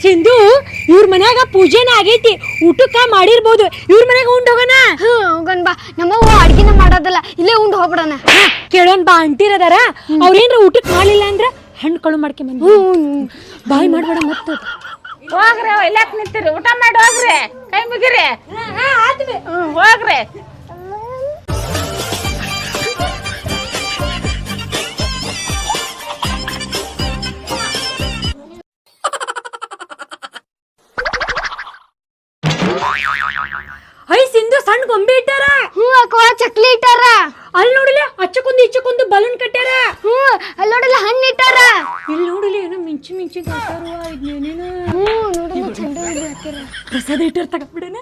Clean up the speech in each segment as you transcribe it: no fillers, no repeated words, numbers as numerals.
ಸಿಂಧು ಇವ್ರ ಮನ್ಯಾಗ ಪೂಜೆನ ಆಗೈತಿ, ಊಟಕ್ಕ ಮಾಡಿರ್ಬೋದು. ಇವ್ರ ಮನ್ಯಾಗ ಉಂಡ್ ಹೋಗೋಣ. ಹೋಗೋಣ ಬಾ. ನಮ್ಮವ್ವ ಅಡ್ಗಿನ ಮಾಡೋದಲ್ಲ, ಇಲ್ಲೇ ಉಂಡ್ ಹೋಗ್ಬಿಡೋಣ. ಕೇಳೋನ್ ಬಾ. ಅಂಟಿರದಾರ ಅವ್ರೇನ್ರ ಊಟಕ್ಕೆ ಮಾಡ್ಲಿಲ್ಲ ಅಂದ್ರ ಹಣ್ಣು ಕಳು ಮಾಡ್ಕೊಂಡ್ ಬಾಯ್ ಮಾಡ್ಬೇಡ. ಮತ್ತ ಹೋಗ್ರಿ, ಇಲ್ಲಾಕ್ ನಿಂತೀರಿ? ಊಟ ಮಾಡಿ ಹೋಗ್ರಿ, ಕೈ ಮುಗಿರಿ. ಹೋಗ್ರಿ. ಐ ಸಿಂಧು ಸಣ್ಣ ಗೊಂಬೆ ಇಟ್ಟಾರ. ಅಕ್ಕ ಚಕ್ಲಿ ಇಟ್ಟಾರ. ಅಲ್ಲಿ ನೋಡಿಲ್ಲ ಅಚ್ಚಕ್ಕೊಂದು ಇಚ್ಚಕ್ಕೊಂದು ಬಲೂನ್ ಕಟ್ಟಾರ. ಅಲ್ಲಿ ನೋಡಿಲ್ಲ ಹಣ್ಣು ಇಟ್ಟಾರ. ಇಲ್ಲಿ ನೋಡಿಲ್ಲ ಏನೋ ಮಿಂಚಿ ಮಿಂಚಿ ಪ್ರಸಾದ ಇಟ್ಟಾರ. ತಗೊಂಡ್ಬಿಡೇನ.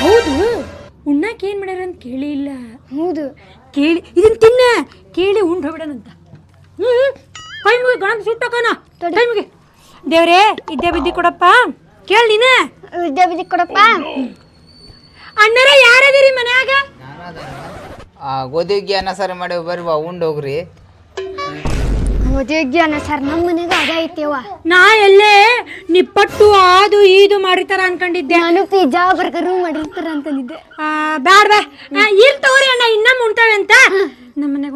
ಹೌದು, ಉಣ್ಣಾಕ ಏನ್ ಮಾಡ್ಯಾರ ಅಂತ ಕೇಳಿ ಇಲ್ಲ. ಹೌದು, ಕೇಳಿ ಇದನ್ ತಿನ್ನ ಕೇಳಿ ಉಂಡ್ ಹೋಗ್ಬಿಡನಂತ. ಕೈ ಮುಗಿ ಗಣಪ ಸುಟ್ಟಕೋನ. ಕೈ ಮುಗಿ. ದೇವ್ರೇ ಇದ್ದೇ ಬಿದ್ದಿ ಕೊಡಪ್ಪ. ಕೇಳಿ ನೀನ ವಿದ್ಯಾಬಿದ್ದಿ ಕೊಡಪ್ಪ. ಅಣ್ಣರ ಯಾರದಿರಿ ಮನ್ಯಾಗ? ಗೋಧಿ ಹುಗ್ಗಿ ಅನ್ನ ಸಾರು ಮಾಡಿ ಬರ್ರಿ ಬಾ, ಉಂಡ್ ಹೋಗ್ರಿ. ಮದುವೆಗ್ಯಾನ ಸರ್ ನಮ್ಮ ಮನೆಗ ಅದ ಐತಿವ. ನಾ ಎಲ್ಲೇ ನಿಪ್ಪಟ್ಟು ಅದು ಇದು ಮಾಡಿರ್ತಾರ ಅನ್ಕೊಂಡಿದ್ದೆ. ನಾನು ಪಿಜ್ಜಾ ಬರ್ಗರ್ ಮಾಡಿರ್ತಾರ ಅಂತಂದಿದ್ದೆ. ಬ್ಯಾಡ ಬಾ. ಇಲ್ಲಿ ತಗೋರಿ ಅಣ್ಣ, ಇನ್ನ ಮುಂತಾವೆ ಅಂತ ನಮ್ಮ ಮನೆಗ